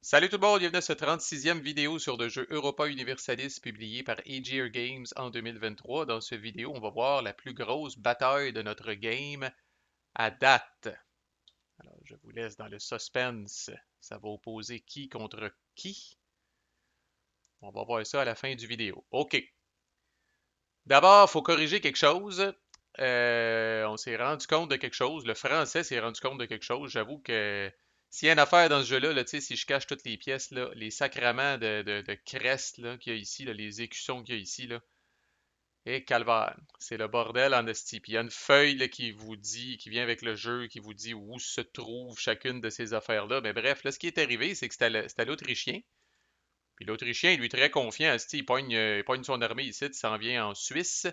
Salut tout le monde, bienvenue à cette 36e vidéo sur le jeu Europa Universalis publié par Aegir Games en 2023. Dans cette vidéo, on va voir la plus grosse bataille de notre game à date. Alors, je vous laisse dans le suspense. Ça va opposer qui contre qui? On va voir ça à la fin du vidéo. OK. D'abord, il faut corriger quelque chose. On s'est rendu compte de quelque chose. Le français s'est rendu compte de quelque chose. J'avoue que s'il y a une affaire dans ce jeu-là, là, si je cache toutes les pièces, là, les sacrements de crest là, qu'il y a ici, là, les écussons qu'il y a ici, là, et calvaire. C'est le bordel en esti. Puis il y a une feuille là, qui vous dit, qui vient avec le jeu, qui vous dit où se trouve chacune de ces affaires-là. Mais bref, là, ce qui est arrivé, c'est que c'était l'Autrichien. Puis l'Autrichien, lui, très confiant, esti, il pogne son armée ici, il s'en vient en Suisse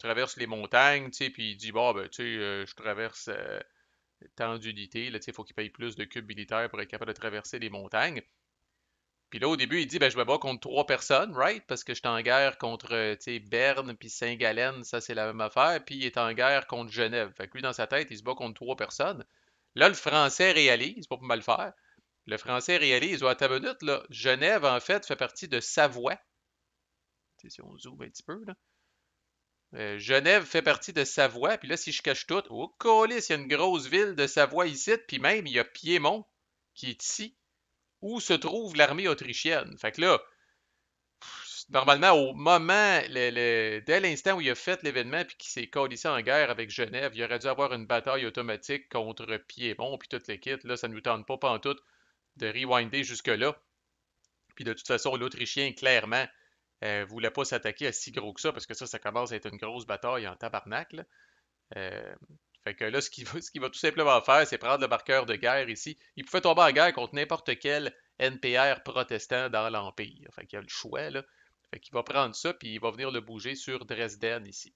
traverse les montagnes, tu sais, puis il dit, bon, ben, tu sais, je traverse tant d'unités, là, tu sais, il faut qu'il paye plus de cubes militaires pour être capable de traverser les montagnes. Puis là, au début, il dit, ben, je me bats contre trois personnes, right? Parce que je suis en guerre contre, tu sais, Berne puis Saint-Gallen, ça, c'est la même affaire. Puis il est en guerre contre Genève. Fait que lui, dans sa tête, il se bat contre trois personnes. Là, le français réalise, pas pour mal faire, le français réalise, à ta minute, là, Genève, en fait, fait partie de Savoie. Tu sais, si on zoome un petit peu, là. Genève fait partie de Savoie, puis là, si je cache tout, oh, câlisse, il y a une grosse ville de Savoie ici, puis même, il y a Piémont qui est ici, où se trouve l'armée autrichienne. Fait que là, normalement, au moment, dès l'instant où il a fait l'événement, puis qu'il s'est calissé en guerre avec Genève, il aurait dû avoir une bataille automatique contre Piémont, puis toute l'équipe. Là, ça ne nous tente pas pantoute de rewinder jusque-là. Puis de toute façon, l'Autrichien, clairement, voulait pas s'attaquer à si gros que ça, parce que ça commence à être une grosse bataille en tabarnak, là. Euh, Fait que là, ce qu'il va tout simplement faire, c'est prendre le marqueur de guerre ici. Il pouvait tomber en guerre contre n'importe quel NPR protestant dans l'Empire. Fait qu'il a le choix, là. Fait qu'il va prendre ça, puis il va venir le bouger sur Dresden ici.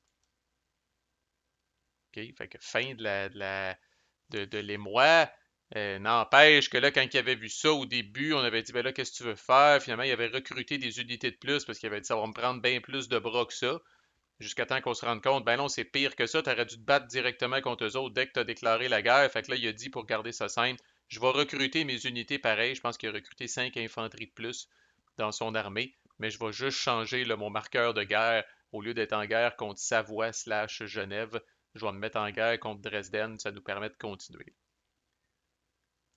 OK? Fait que fin de l'émoi. N'empêche que là, quand il avait vu ça au début, on avait dit, ben là, qu'est-ce que tu veux faire? Finalement, il avait recruté des unités de plus parce qu'il avait dit, ça va me prendre bien plus de bras que ça. Jusqu'à temps qu'on se rende compte, ben non, c'est pire que ça, t'aurais dû te battre directement contre eux autres dès que t'as déclaré la guerre. Fait que là, il a dit pour garder ça simple, je vais recruter mes unités pareilles. Je pense qu'il a recruté 5 infanteries de plus dans son armée, mais je vais juste changer là, mon marqueur de guerre. Au lieu d'être en guerre contre Savoie/Genève, je vais me mettre en guerre contre Dresden. Ça nous permet de continuer.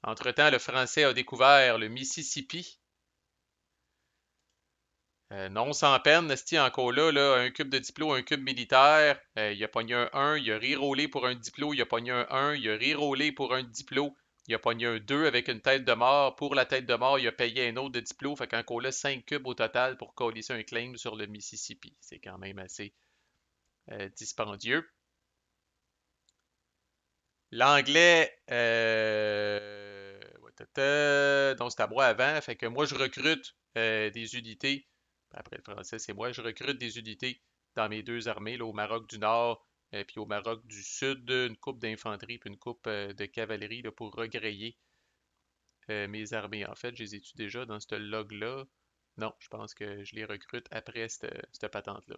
Entre-temps, le français a découvert le Mississippi. Non sans peine, Esti encore là, un cube de diplo, un cube militaire, il a pogné un 1, il a rerollé pour un diplo, il a pogné un 1, il a rerollé pour un diplo, il a pogné un 2 avec une tête de mort. Pour la tête de mort, il a payé un autre de diplo, fait qu'encore là, 5 cubes au total pour colisser un claim sur le Mississippi. C'est quand même assez dispendieux. L'anglais, donc c'est à moi avant, fait que moi je recrute des unités. Après le français, c'est moi, je recrute des unités dans mes deux armées, là, au Maroc du Nord puis au Maroc du Sud, une coupe d'infanterie puis une coupe de cavalerie là, pour regrayer mes armées. En fait, je les ai-tu déjà dans ce log-là? Non, je pense que je les recrute après cette patente-là.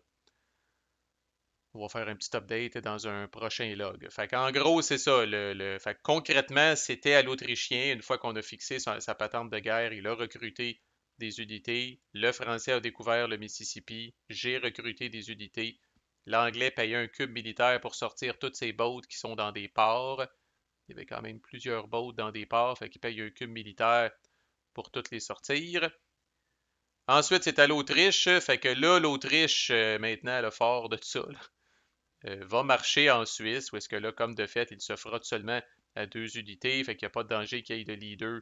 On va faire un petit update dans un prochain log. Fait qu'en gros, c'est ça. Fait que concrètement, c'était à l'Autrichien, une fois qu'on a fixé sa patente de guerre, il a recruté des unités. Le Français a découvert le Mississippi. J'ai recruté des unités. L'Anglais payait un cube militaire pour sortir toutes ses boats qui sont dans des ports. Il y avait quand même plusieurs boats dans des ports, fait qu'il paye un cube militaire pour toutes les sortir. Ensuite, c'est à l'Autriche, fait que là, l'Autriche, maintenant, le fort de tout ça, là, va marcher en Suisse, où est-ce que là, comme de fait, il se frotte seulement à deux unités, fait qu'il n'y a pas de danger qu'il y ait de leaders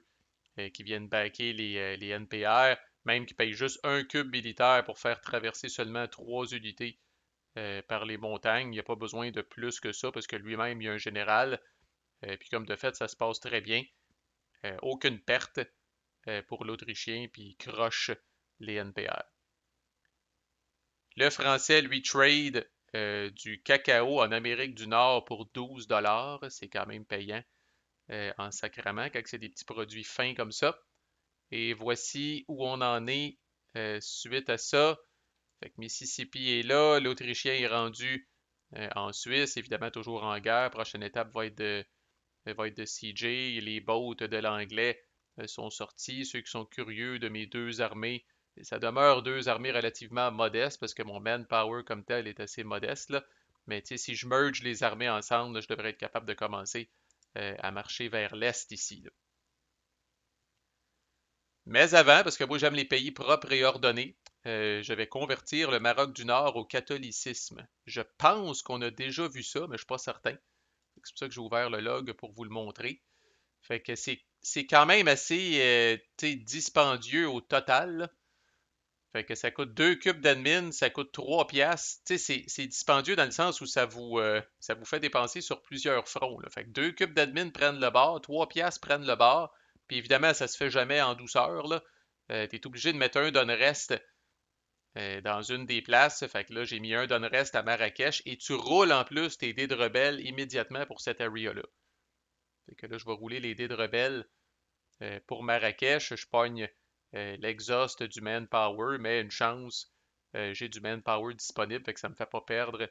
qui viennent backer les NPR, même qui payent juste un cube militaire pour faire traverser seulement trois unités par les montagnes. Il n'y a pas besoin de plus que ça, parce que lui-même, il y a un général, puis comme de fait, ça se passe très bien. Aucune perte pour l'Autrichien, puis il croche les NPR. Le Français, lui, trade du cacao en Amérique du Nord pour 12 dollars. C'est quand même payant en sacrament quand c'est des petits produits fins comme ça. Et voici où on en est suite à ça. Fait que Mississippi est là, l'Autrichien est rendu en Suisse, évidemment toujours en guerre. Prochaine étape va être de CJ. Les boats de l'anglais sont sortis. Ceux qui sont curieux de mes deux armées, ça demeure deux armées relativement modestes parce que mon manpower comme tel est assez modeste, là. Mais si je merge les armées ensemble, là, je devrais être capable de commencer à marcher vers l'est ici, là. Mais avant, parce que moi j'aime les pays propres et ordonnés, je vais convertir le Maroc du Nord au catholicisme. Je pense qu'on a déjà vu ça, mais je ne suis pas certain. C'est pour ça que j'ai ouvert le log pour vous le montrer. Fait que c'est quand même assez dispendieux au total, là. Fait que ça coûte 2 cubes d'admin, ça coûte 3 piastres. C'est dispendieux dans le sens où ça vous fait dépenser sur plusieurs fronts, là. Fait que 2 cubes d'admin prennent le bar, 3 piastres prennent le bar. Puis évidemment, ça se fait jamais en douceur, là. T'es obligé de mettre un donne-reste dans une des places. Fait que là, j'ai mis un donne-reste à Marrakech et tu roules en plus tes dés de rebelle immédiatement pour cette area-là. Fait que là, je vais rouler les dés de rebelle pour Marrakech. Je pogne l'exhaust du manpower, mais une chance, j'ai du manpower disponible, fait que ça me fait pas perdre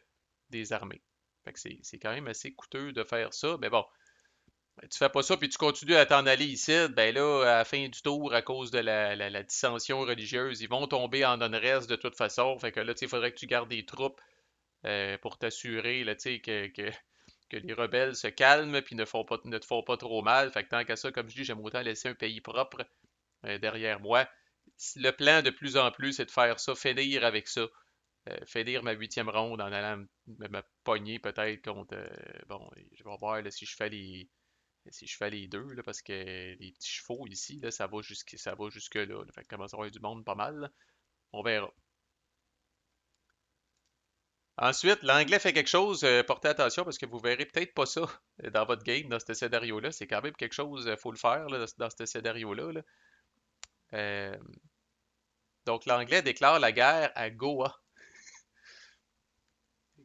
des armées. Fait que c'est quand même assez coûteux de faire ça, mais bon, tu fais pas ça puis tu continues à t'en aller ici, ben là, à la fin du tour, à cause de la dissension religieuse, ils vont tomber en unrest de toute façon. Fait que là, il faudrait que tu gardes des troupes pour t'assurer là, que les rebelles se calment puis ne te font pas trop mal. Fait que tant qu'à ça, comme je dis, j'aime autant laisser un pays propre derrière moi. Le plan de plus en plus, c'est de faire ça, finir avec ça. Finir ma huitième ronde en allant me pogner peut-être contre. Bon, je vais voir là, si je fais les deux, là, parce que les petits chevaux ici, là, ça va jusque là, là. Fait que commence à avoir du monde pas mal, là. On verra. Ensuite, l'anglais fait quelque chose, portez attention parce que vous verrez peut-être pas ça dans votre game, dans ce scénario-là. C'est quand même quelque chose, il faut le faire là, dans ce scénario-là, là. Euh, donc, l'anglais déclare la guerre à Goa.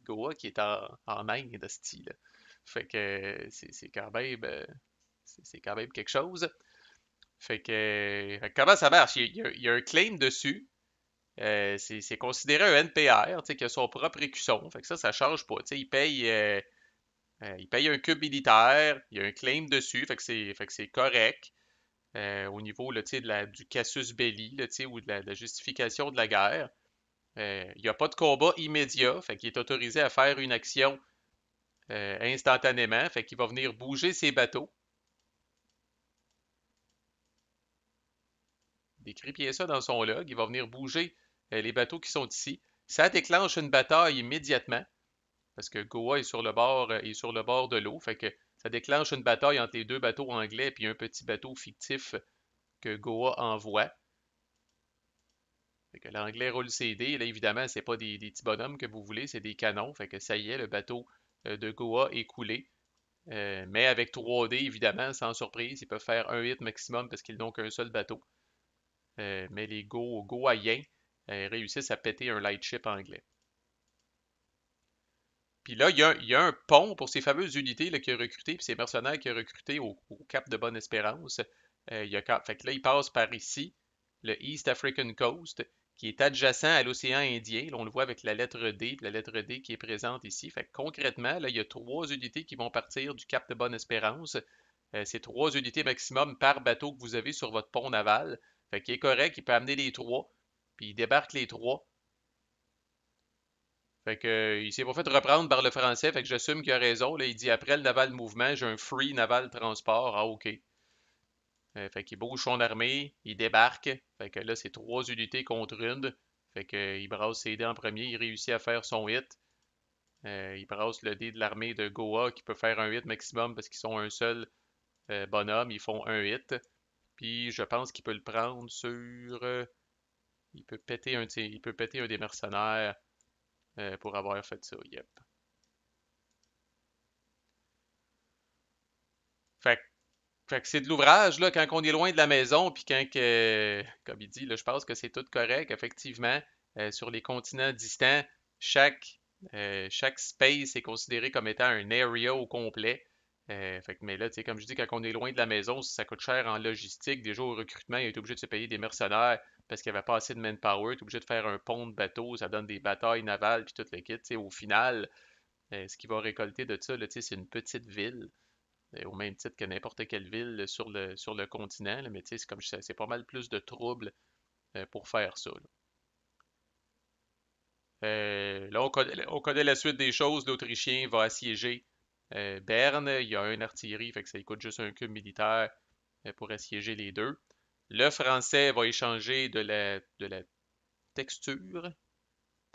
Goa qui est en Inde, style. Fait que c'est quand même c'est quand même quelque chose. Fait que comment ça marche? Il y a un claim dessus. C'est considéré un NPR, tu sais, qui a son propre écusson. Fait que ça change pas. Tu sais, il paye un cube militaire, il y a un claim dessus, fait que c'est correct. Au niveau là, tu sais, du casus belli, là, tu sais, ou de la justification de la guerre. Il n'y a pas de combat immédiat, fait qu'il est autorisé à faire une action instantanément, fait qu'il va venir bouger ses bateaux. Il décrit bien ça dans son log. Il va venir bouger les bateaux qui sont ici. Ça déclenche une bataille immédiatement, parce que Goa est sur le bord de l'eau, fait que ça déclenche une bataille entre les deux bateaux anglais et un petit bateau fictif que Goa envoie. Fait que l'anglais roule ses dés. Là, évidemment, c'est pas des petits bonhommes que vous voulez, c'est des canons. Fait que ça y est, le bateau de Goa est coulé. Mais avec 3D, évidemment, sans surprise, ils peuvent faire un hit maximum parce qu'ils n'ont qu'un seul bateau. Mais les Goaïens réussissent à péter un lightship anglais. Puis là, il y a un pont pour ces fameuses unités là, qu'il a recrutées, puis ces mercenaires qu'il a recrutés au Cap de Bonne-Espérance. Fait que là, il passe par ici, le East African Coast, qui est adjacent à l'océan Indien. Là, on le voit avec la lettre D, puis la lettre D qui est présente ici. Fait que concrètement, là, il y a trois unités qui vont partir du Cap de Bonne-Espérance. C'est trois unités maximum par bateau que vous avez sur votre pont naval. Fait qu'il est correct, il peut amener les trois, puis il débarque les trois. Fait que, il s'est pas fait reprendre par le français, fait que j'assume qu'il a raison. Là, il dit après le naval mouvement, j'ai un free naval transport. Ah, ok. Fait qu'il bouge son armée, il débarque. Fait que là, c'est trois unités contre une. Fait que, il brasse ses dés en premier, il réussit à faire son hit. Il brasse le dé de l'armée de Goa qui peut faire un hit maximum parce qu'ils sont un seul bonhomme, ils font un hit. Puis je pense qu'il peut le prendre sur. Il peut péter un des mercenaires pour avoir fait ça. Yep. Fait, fait que c'est de l'ouvrage, là, quand on est loin de la maison, puis quand, comme il dit, là, je pense que c'est tout correct, effectivement. Sur les continents distants, chaque space est considéré comme étant un area au complet. Fait que, mais là, tu sais, comme je dis, quand on est loin de la maison, ça coûte cher en logistique. Déjà, au recrutement, il est obligé de se payer des mercenaires parce qu'il n'y avait pas assez de manpower. Il est obligé de faire un pont de bateau, ça donne des batailles navales, puis tout le kit. Tu sais, au final, ce qu'il va récolter de ça, là, tu sais, c'est une petite ville. au même titre que n'importe quelle ville sur le continent, là, mais tu sais, c'est comme c'est pas mal plus de troubles pour faire ça. Là. Là, on connaît la suite des choses. L'Autrichien va assiéger Berne. Il y a un artillerie, fait que ça lui coûte juste un cube militaire pour assiéger les deux. Le Français va échanger de la texture,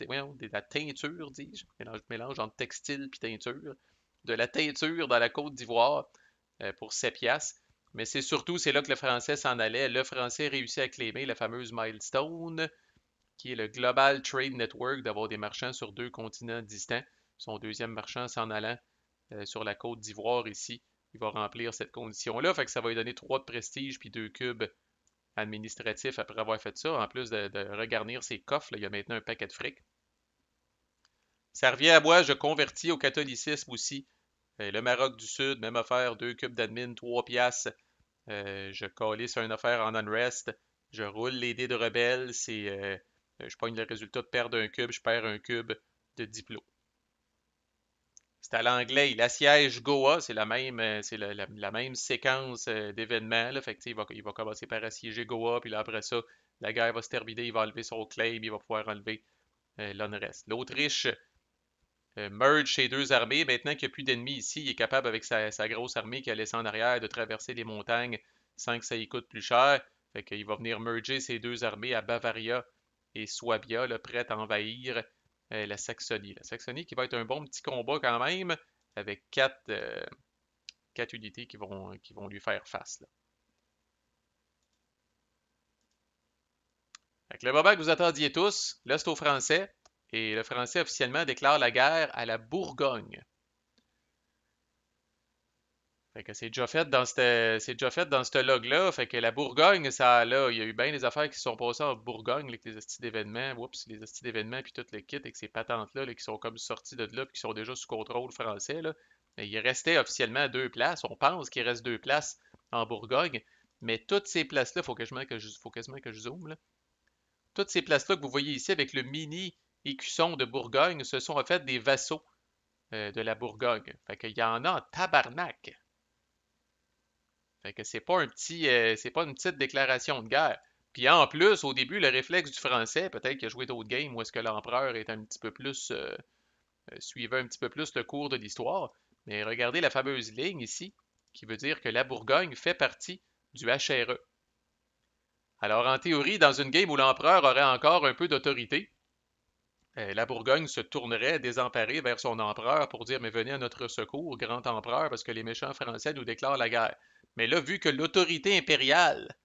voyons, de la teinture, dis-je, mélange entre textile et teinture, de la teinture dans la Côte d'Ivoire pour 7 piastres. Mais c'est surtout, c'est là que le Français s'en allait. Le Français réussit à claimer la fameuse milestone, qui est le Global Trade Network, d'avoir des marchands sur deux continents distants. Son deuxième marchand s'en allant sur la Côte d'Ivoire ici. Il va remplir cette condition-là, fait que ça va lui donner 3 de prestige puis 2 cubes administratifs après avoir fait ça, en plus de regarnir ses coffres. Là, il y a maintenant un paquet de fric. Ça revient à moi, je convertis au catholicisme aussi. Le Maroc du Sud, même affaire, 2 cubes d'admin, 3 piastres. Je calisse une affaire en unrest. Je roule les dés de rebelle. Je pogne le résultat de perdre un cube, je perds un cube de diplo. C'est à l'anglais, il assiège Goa, c'est la même séquence d'événements. Là. Fait que, il va commencer par assiéger Goa, puis là après ça, la guerre va se terminer, il va enlever son claim, il va pouvoir enlever l'unrest. L'Autriche merge ses deux armées. Maintenant qu'il n'y a plus d'ennemis ici, il est capable, avec sa grosse armée qu'il a laissée en arrière, de traverser les montagnes sans que ça y coûte plus cher. Fait qu'il va venir merger ses deux armées à Bavaria et Swabia, là, prêtes à envahir la Saxonie. La Saxonie qui va être un bon petit combat quand même, avec quatre unités qui vont lui faire face. Là. Fait que le moment que vous attendiez tous, là c'est au français, et le français officiellement déclare la guerre à la Bourgogne. Fait que c'est déjà fait dans ce log-là. Fait que la Bourgogne, ça là, il y a eu bien des affaires qui se sont passées en Bourgogne avec les hosties d'événements, les hosties d'événements puis tout le kit avec ces patentes-là là, qui sont comme sorties de là puis qui sont déjà sous contrôle français là. Mais il restait officiellement 2 places. On pense qu'il reste 2 places en Bourgogne, mais toutes ces places-là, faut quasiment que je zoome là. Toutes ces places-là que vous voyez ici avec le mini écusson de Bourgogne, ce sont en fait des vassaux de la Bourgogne. Fait qu'il y en a en tabarnak. Fait que c'est pas une petite déclaration de guerre. Puis en plus, au début, le réflexe du français, peut-être qu'il a joué d'autres games où est-ce que l'empereur est un petit peu plus, suivait un petit peu plus le cours de l'histoire. Mais regardez la fameuse ligne ici, qui veut dire que la Bourgogne fait partie du HRE. Alors en théorie, dans une game où l'empereur aurait encore un peu d'autorité, la Bourgogne se tournerait désemparée vers son empereur pour dire mais venez à notre secours, grand empereur, parce que les méchants français nous déclarent la guerre. Mais là, vu que l'autorité impériale,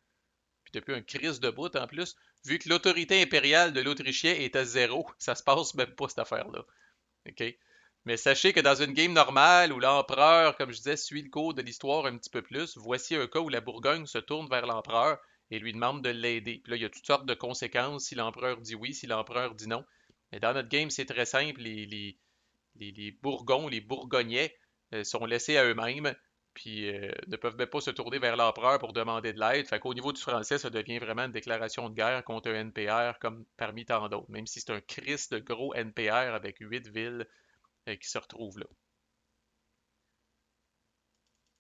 puis depuis un crise de bout en plus, vu que l'autorité impériale de l'Autrichien est à zéro, ça se passe même pas cette affaire-là. OK? Mais sachez que dans une game normale où l'empereur, comme je disais, suit le cours de l'histoire un petit peu plus, voici un cas où la Bourgogne se tourne vers l'empereur et lui demande de l'aider. Puis là, il y a toutes sortes de conséquences si l'empereur dit oui, si l'empereur dit non. Mais dans notre game, c'est très simple. Les Bourgons, les Bourgognais sont laissés à eux-mêmes, puis ne peuvent même pas se tourner vers l'empereur pour demander de l'aide. Fait qu'au niveau du français, ça devient vraiment une déclaration de guerre contre un NPR comme parmi tant d'autres, même si c'est un Christ de gros NPR avec 8 villes qui se retrouvent là.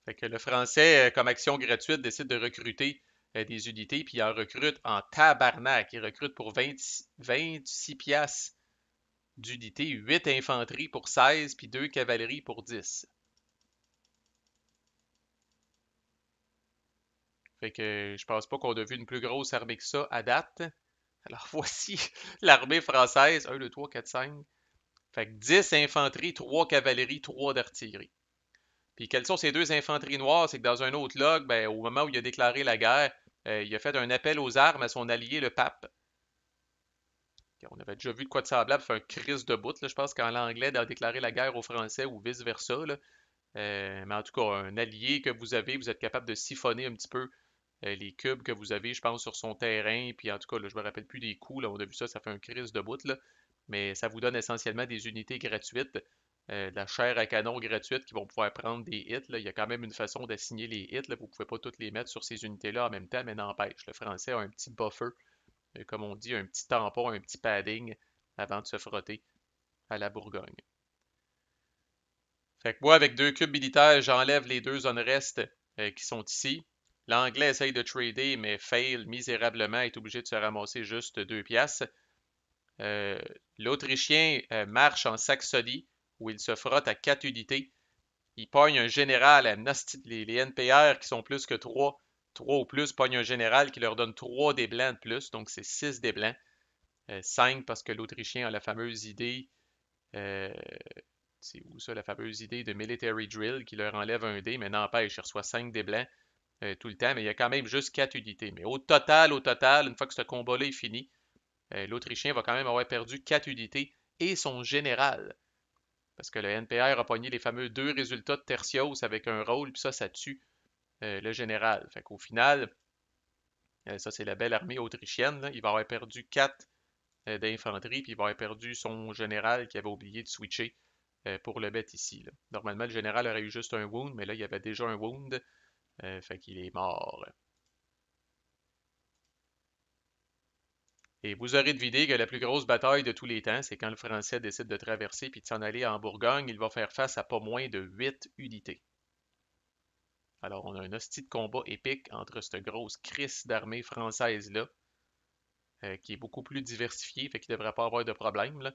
Fait que le français, comme action gratuite, décide de recruter des unités, puis il en recrute en tabarnak. Il recrute pour 26 piastres d'unités, 8 infanteries pour 16, puis 2 cavaleries pour 10. Fait que je pense pas qu'on a vu une plus grosse armée que ça à date. Alors voici l'armée française, 1, 2, 3, 4, 5. Fait que 10 infanteries, 3 cavaleries, 3 d'artillerie. Puis quelles sont ces deux infanteries noires? C'est que dans un autre log, ben, au moment où il a déclaré la guerre, il a fait un appel aux armes à son allié, le pape. On avait déjà vu de quoi de semblable, fait un crise de bout, là, je pense qu'en anglais, a déclaré la guerre aux Français ou vice-versa. Mais en tout cas, un allié que vous avez, vous êtes capable de siphonner un petit peu les cubes que vous avez, je pense, sur son terrain. Puis en tout cas, là, je me rappelle plus des coûts. Là, on a vu ça, ça fait un crise de bout. Là. Mais ça vous donne essentiellement des unités gratuites, de la chair à canon gratuite qui vont pouvoir prendre des hits. Là. Il y a quand même une façon d'assigner les hits. Là. Vous ne pouvez pas toutes les mettre sur ces unités-là en même temps, mais n'empêche. Le français a un petit buffer, comme on dit, un petit tampon, un petit padding avant de se frotter à la Bourgogne. Fait que moi, avec 2 cubes militaires, j'enlève les 2 zones restes qui sont ici. L'Anglais essaye de trader, mais fail misérablement, est obligé de se ramasser juste 2 piastres. Euh, L'Autrichien marche en Saxonie, où il se frotte à 4 unités. Il pogne un général, les NPR qui sont plus que 3 ou plus, pognent un général qui leur donne 3 des blancs de plus, donc c'est 6 des blancs. 5 parce que l'Autrichien a la fameuse idée, euh, c'est où ça, la fameuse idée de military drill qui leur enlève un dé, mais n'empêche, il reçoit 5 des blancs tout le temps, mais il y a quand même juste 4 unités. Mais au total, une fois que ce combat-là est fini, l'Autrichien va quand même avoir perdu 4 unités et son général. Parce que le NPR a pogné les fameux 2 résultats de Tertios avec un rôle, puis ça tue le général. Fait qu'au final, ça c'est la belle armée autrichienne, là. Il va avoir perdu 4 d'infanterie, puis il va avoir perdu son général qui avait oublié de switcher pour le bet ici, là. Normalement, le général aurait eu juste un wound, mais là, il y avait déjà un wound, fait qu'il est mort. Et vous aurez deviné que la plus grosse bataille de tous les temps, c'est quand le Français décide de traverser puis de s'en aller en Bourgogne, il va faire face à pas moins de 8 unités. Alors, on a un hostie de combat épique entre cette grosse crisse d'armée française-là, qui est beaucoup plus diversifiée, fait qu'il ne devrait pas avoir de problème, là,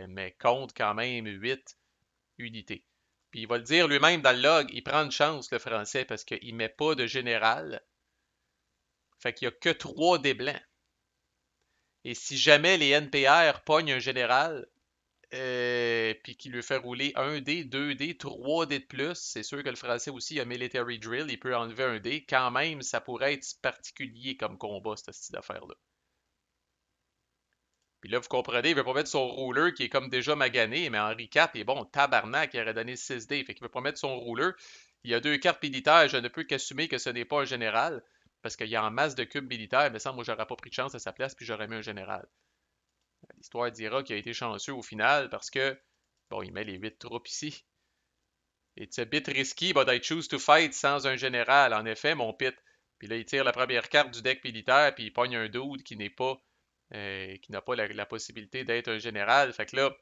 mais compte quand même 8 unités. Puis il va le dire lui-même dans le log, il prend une chance, le Français, parce qu'il ne met pas de général, fait qu'il n'y a que 3 des blancs. Et si jamais les NPR pognent un général, puis qu'il lui fait rouler un dé, 2 dés, 3 dés de plus, c'est sûr que le français aussi a military drill, il peut enlever un dé. Quand même, ça pourrait être particulier comme combat, ce style d'affaire-là. Puis là, vous comprenez, il veut pas mettre son rouleur qui est comme déjà magané, mais Henri IV est bon, tabarnak, il aurait donné 6 dés. Fait qu'il veut pas mettre son rouleur. Il y a 2 cartes militaires, je ne peux qu'assumer que ce n'est pas un général, parce qu'il y a en masse de cubes militaires, mais ça, moi, j'aurais pas pris de chance à sa place, puis j'aurais mis un général. L'histoire dira qu'il a été chanceux au final, parce que, bon, il met les 8 troupes ici. It's a bit risky, but I choose to fight sans un général, en effet, mon pit. Puis là, il tire la première carte du deck militaire, puis il pogne un dude qui n'a pas la possibilité d'être un général. Fait que là,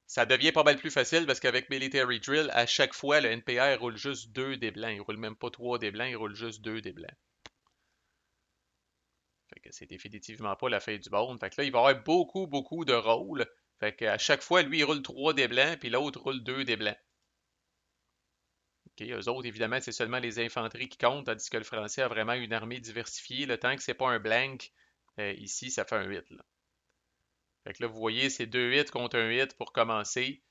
ça devient pas mal plus facile parce qu'avec Military Drill, à chaque fois, le NPR roule juste 2 des blancs. Il roule même pas 3 des blancs, il roule juste 2 des blancs. Fait que c'est définitivement pas la fin du monde. Fait que là, il va y avoir beaucoup, beaucoup de rôles. Fait qu'à chaque fois, lui, il roule 3 des blancs, puis l'autre roule 2 des blancs. OK, eux autres, évidemment, c'est seulement les infanteries qui comptent, tandis que le français a vraiment une armée diversifiée. Le temps que c'est pas un blank, ici, ça fait un 8, là. Fait que là, vous voyez, c'est 2 hits contre un hit pour commencer.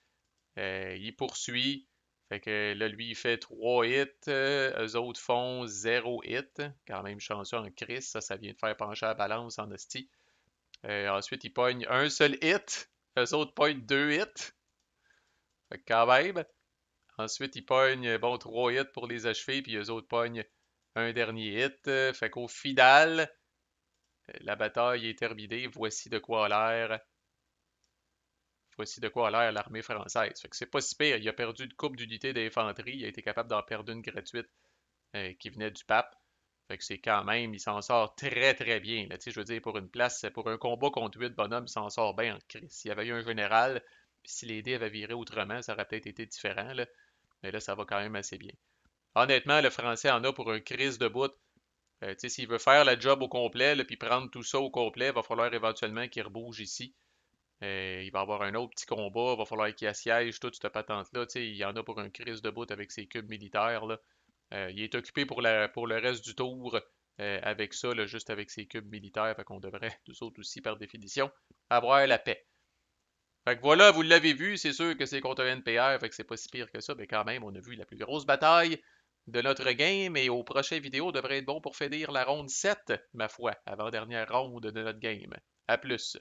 Il poursuit. Fait que là, lui, il fait 3 hits. Eux autres font 0 hit. Quand même chanceux en crise. Ça vient de faire pencher la balance en hostie. Ensuite, il pogne un seul hit. Eux autres pognent 2 hits. Fait que quand même. Ensuite, il pogne, bon, 3 hits pour les achever, puis eux autres pognent un dernier hit. Fait qu'au final, la bataille est terminée. Voici de quoi a l'air l'armée française. Fait que c'est pas si pire. Il a perdu une coupe d'unités d'infanterie. Il a été capable d'en perdre une gratuite qui venait du pape. Fait que c'est quand même, il s'en sort très très bien. Là. Tu sais, je veux dire, pour une place, pour un combat contre 8 bonhommes, il s'en sort bien en crise. S'il y avait eu un général, puis si les dés avaient viré autrement, ça aurait peut-être été différent. Là. Mais là, ça va quand même assez bien. Honnêtement, le français en a pour un crise de bout. Tu sais, s'il veut faire la job au complet, puis prendre tout ça au complet, il va falloir éventuellement qu'il rebouge ici. Il va y avoir un autre petit combat, il va falloir qu'il assiège toute cette patente-là. Il y en a pour un crise de bout avec ses cubes militaires. Là. Il est occupé pour le reste du tour avec ça, là, juste avec ses cubes militaires. Fait qu'on devrait, nous autres aussi, par définition, avoir la paix. Fait que voilà, vous l'avez vu, c'est sûr que c'est contre un NPR, fait que c'est pas si pire que ça, mais quand même, on a vu la plus grosse bataille de notre game, et aux prochaines vidéos devrait être bon pour finir la ronde 7, ma foi, avant-dernière ronde de notre game. À plus.